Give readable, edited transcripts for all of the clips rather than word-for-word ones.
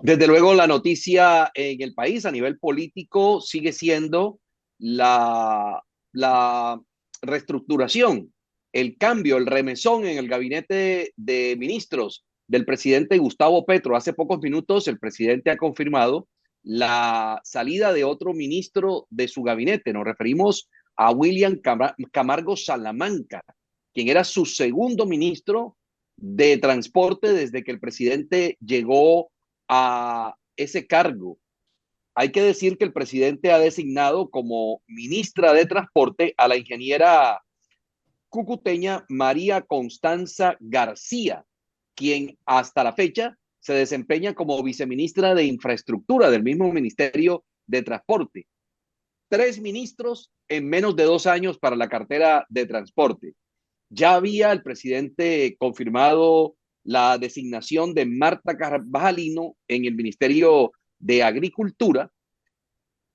Desde luego, la noticia en el país a nivel político sigue siendo la, la reestructuración, el cambio, el remesón en el gabinete de ministros del presidente Gustavo Petro. Hace pocos minutos el presidente ha confirmado la salida de otro ministro de su gabinete. Nos referimos a William Camargo Salamanca, quien era su segundo ministro de transporte desde que el presidente llegó a ese cargo. Hay que decir que el presidente ha designado como ministra de Transporte a la ingeniera cucuteña María Constanza García, quien hasta la fecha se desempeña como viceministra de Infraestructura del mismo Ministerio de Transporte. 3 ministros en menos de 2 años para la cartera de transporte. Ya había el presidente confirmado la designación de Marta Carvajalino en el Ministerio de Agricultura,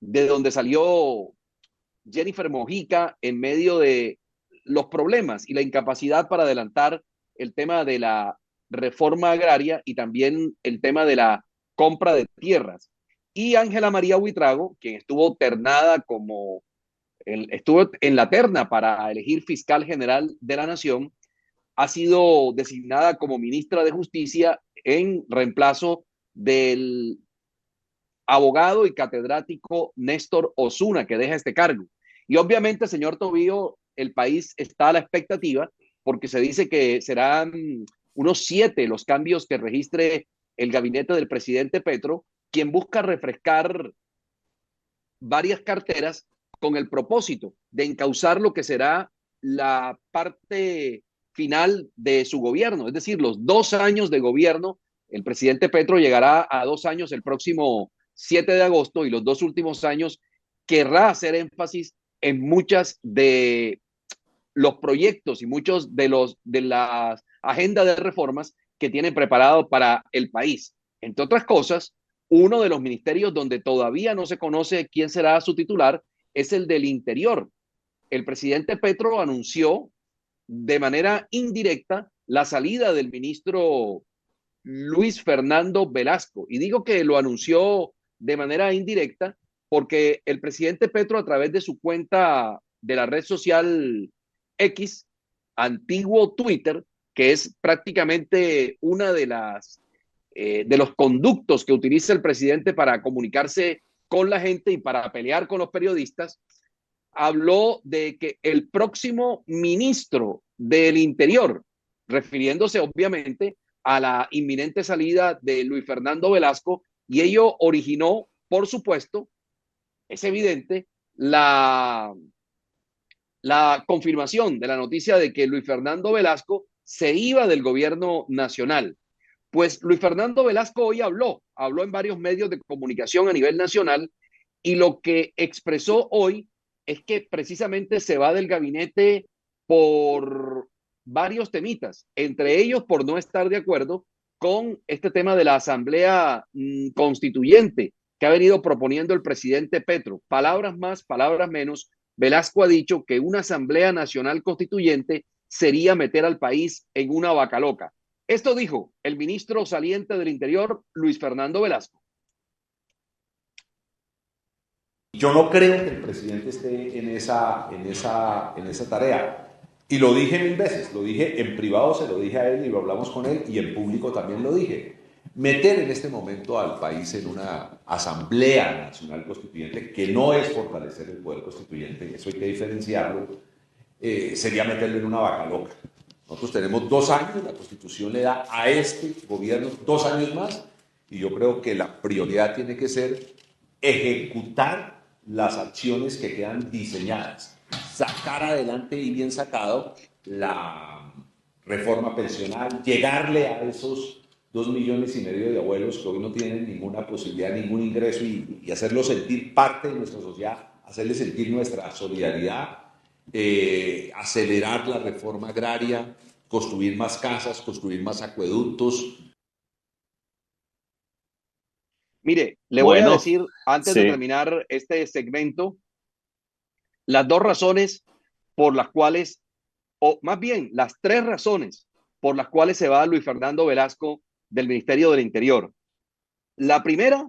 de donde salió Jennifer Mojica en medio de los problemas y la incapacidad para adelantar el tema de la reforma agraria y también el tema de la compra de tierras. Y Ángela María Huitrago, quien estuvo ternada como estuvo en la terna para elegir fiscal general de la nación, ha sido designada como ministra de Justicia en reemplazo del abogado y catedrático Néstor Osuna, que deja este cargo. Y obviamente, señor Tobío, el país está a la expectativa porque se dice que serán unos 7 los cambios que registre el gabinete del presidente Petro, quien busca refrescar varias carteras con el propósito de encauzar lo que será la parte final de su gobierno, es decir, los 2 años de gobierno. El presidente Petro llegará a 2 años el próximo 7 de agosto y los 2 últimos años querrá hacer énfasis en muchas de los proyectos y muchos de las agendas de reformas que tiene preparado para el país. Entre otras cosas, uno de los ministerios donde todavía no se conoce quién será su titular es el del Interior. El presidente Petro anunció de manera indirecta la salida del ministro Luis Fernando Velasco. Y digo que lo anunció de manera indirecta porque el presidente Petro, a través de su cuenta de la red social X, antiguo Twitter, que es prácticamente una de los conductos que utiliza el presidente para comunicarse con la gente y para pelear con los periodistas, habló de que el próximo ministro del Interior, refiriéndose obviamente a la inminente salida de Luis Fernando Velasco, y ello originó, por supuesto, es evidente, la confirmación de la noticia de que Luis Fernando Velasco se iba del gobierno nacional. Pues Luis Fernando Velasco hoy habló en varios medios de comunicación a nivel nacional, y lo que expresó hoy es que precisamente se va del gabinete por varios temitas, entre ellos por no estar de acuerdo con este tema de la asamblea constituyente que ha venido proponiendo el presidente Petro. Palabras más, palabras menos, Velasco ha dicho que una asamblea nacional constituyente sería meter al país en una vaca loca. Esto dijo el ministro saliente del Interior, Luis Fernando Velasco. Yo no creo que el presidente esté en esa tarea. Y lo dije 1000 veces, lo dije en privado, se lo dije a él y lo hablamos con él, y en público también lo dije. Meter en este momento al país en una asamblea nacional constituyente, que no es fortalecer el poder constituyente, eso hay que diferenciarlo, sería meterlo en una vaca loca. Nosotros tenemos 2 años, la Constitución le da a este gobierno 2 años más, y yo creo que la prioridad tiene que ser ejecutar las acciones que quedan diseñadas, sacar adelante y bien sacado la reforma pensional, llegarle a esos 2,5 millones de abuelos que hoy no tienen ninguna posibilidad, ningún ingreso, y hacerlos sentir parte de nuestra sociedad, hacerles sentir nuestra solidaridad, acelerar la reforma agraria, construir más casas, construir más acueductos. Mire, le voy a Bueno, decir, antes de sí. terminar este segmento, las 2 razones por las cuales, o más bien, las 3 razones por las cuales se va Luis Fernando Velasco del Ministerio del Interior. La primera,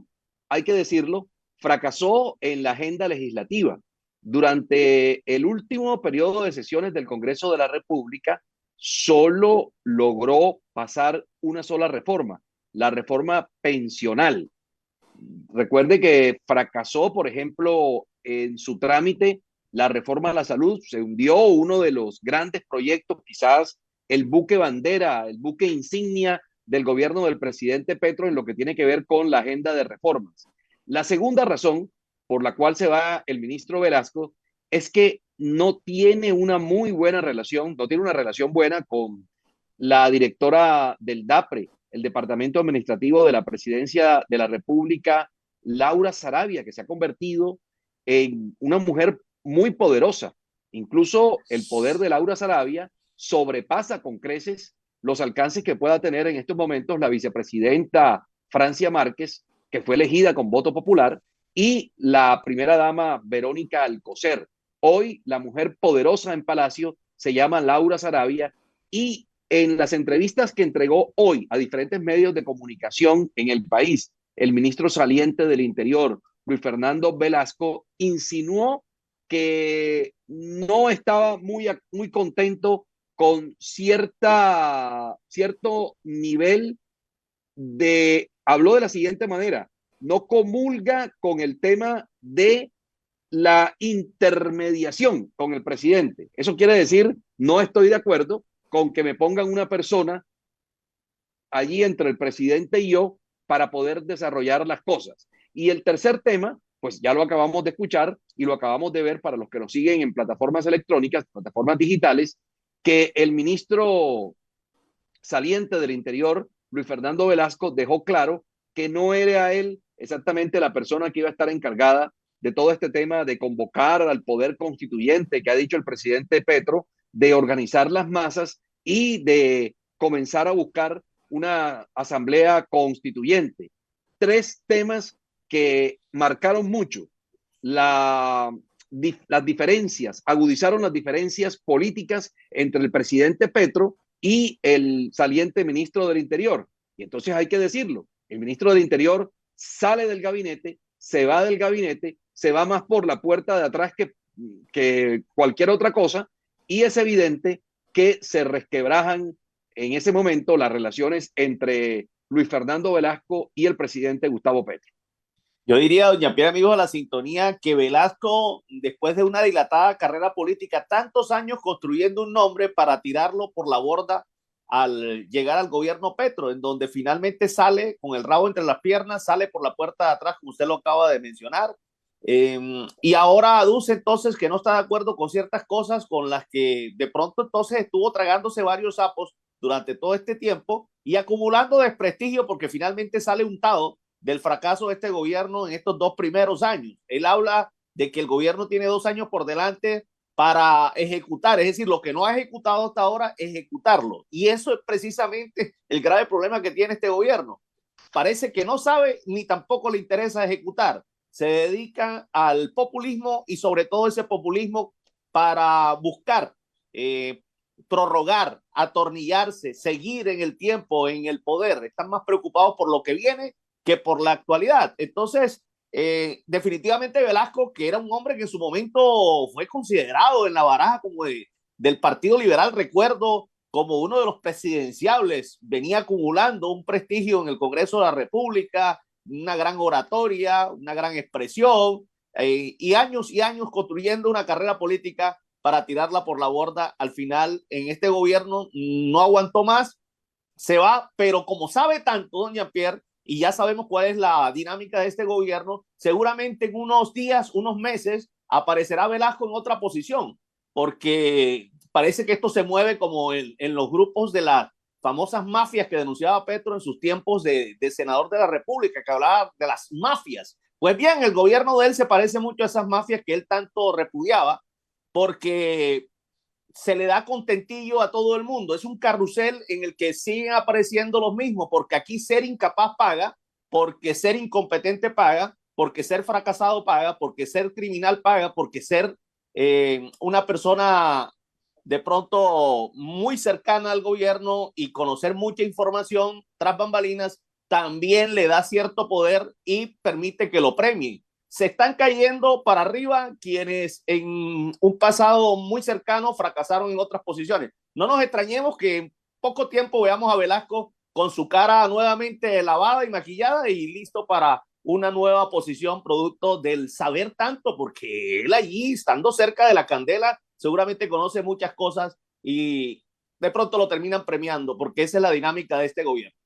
hay que decirlo, fracasó en la agenda legislativa. Durante el último periodo de sesiones del Congreso de la República, solo logró pasar una sola reforma, la reforma pensional. Recuerde que fracasó, por ejemplo, en su trámite la reforma a la salud, se hundió uno de los grandes proyectos, quizás el buque bandera, el buque insignia del gobierno del presidente Petro en lo que tiene que ver con la agenda de reformas. La segunda razón por la cual se va el ministro Velasco es que no tiene una muy buena relación, no tiene una relación buena con la directora del DAPRE, el Departamento Administrativo de la Presidencia de la República, Laura Sarabia, que se ha convertido en una mujer muy poderosa. Incluso el poder de Laura Sarabia sobrepasa con creces los alcances que pueda tener en estos momentos la vicepresidenta Francia Márquez, que fue elegida con voto popular, y la primera dama Verónica Alcocer. Hoy la mujer poderosa en Palacio se llama Laura Sarabia, y en las entrevistas que entregó hoy a diferentes medios de comunicación en el país, el ministro saliente del Interior, Luis Fernando Velasco, insinuó que no estaba muy contento con cierto nivel habló de la siguiente manera, no comulga con el tema de la intermediación con el presidente. Eso quiere decir, no estoy de acuerdo con que me pongan una persona allí entre el presidente y yo para poder desarrollar las cosas. Y el tercer tema, pues ya lo acabamos de escuchar y lo acabamos de ver para los que nos siguen en plataformas electrónicas, plataformas digitales, que el ministro saliente del Interior, Luis Fernando Velasco, dejó claro que no era él exactamente la persona que iba a estar encargada de todo este tema de convocar al poder constituyente que ha dicho el presidente Petro, de organizar las masas y de comenzar a buscar una asamblea constituyente. Tres temas que marcaron mucho la, las diferencias, agudizaron las diferencias políticas entre el presidente Petro y el saliente ministro del Interior. Y entonces hay que decirlo, el ministro del Interior sale del gabinete, se va del gabinete, se va más por la puerta de atrás que cualquier otra cosa, y es evidente que se resquebrajan en ese momento las relaciones entre Luis Fernando Velasco y el presidente Gustavo Petro. Yo diría, doña Pierre, amigos de la sintonía, que Velasco, después de una dilatada carrera política, tantos años construyendo un nombre para tirarlo por la borda al llegar al gobierno Petro, en donde finalmente sale con el rabo entre las piernas, sale por la puerta de atrás, como usted lo acaba de mencionar, y ahora aduce entonces que no está de acuerdo con ciertas cosas con las que de pronto entonces estuvo tragándose varios sapos durante todo este tiempo y acumulando desprestigio porque finalmente sale untado del fracaso de este gobierno en estos 2 primeros años. Él habla de que el gobierno tiene 2 años por delante para ejecutar, es decir, lo que no ha ejecutado hasta ahora, ejecutarlo. Y eso es precisamente el grave problema que tiene este gobierno. Parece que no sabe ni tampoco le interesa ejecutar. Se dedica al populismo y sobre todo ese populismo para buscar prorrogar, atornillarse, seguir en el tiempo, en el poder. Están más preocupados por lo que viene que por la actualidad. Entonces, definitivamente Velasco, que era un hombre que en su momento fue considerado en la baraja como del Partido Liberal, recuerdo, como uno de los presidenciables, venía acumulando un prestigio en el Congreso de la República, una gran oratoria, una gran expresión, y años construyendo una carrera política para tirarla por la borda. Al final, en este gobierno no aguantó más, se va, pero como sabe tanto, doña Pierre, y ya sabemos cuál es la dinámica de este gobierno, seguramente en unos días, unos meses, aparecerá Velasco en otra posición, porque parece que esto se mueve como en los grupos de las famosas mafias que denunciaba Petro en sus tiempos de senador de la República, que hablaba de las mafias. Pues bien, el gobierno de él se parece mucho a esas mafias que él tanto repudiaba, porque se le da contentillo a todo el mundo. Es un carrusel en el que siguen apareciendo los mismos, porque aquí ser incapaz paga, porque ser incompetente paga, porque ser fracasado paga, porque ser criminal paga, porque ser una persona de pronto muy cercana al gobierno y conocer mucha información tras bambalinas también le da cierto poder y permite que lo premien. Se están cayendo para arriba quienes en un pasado muy cercano fracasaron en otras posiciones. No nos extrañemos que en poco tiempo veamos a Velasco con su cara nuevamente lavada y maquillada y listo para una nueva posición producto del saber tanto, porque él allí, estando cerca de la candela, seguramente conoce muchas cosas y de pronto lo terminan premiando, porque esa es la dinámica de este gobierno.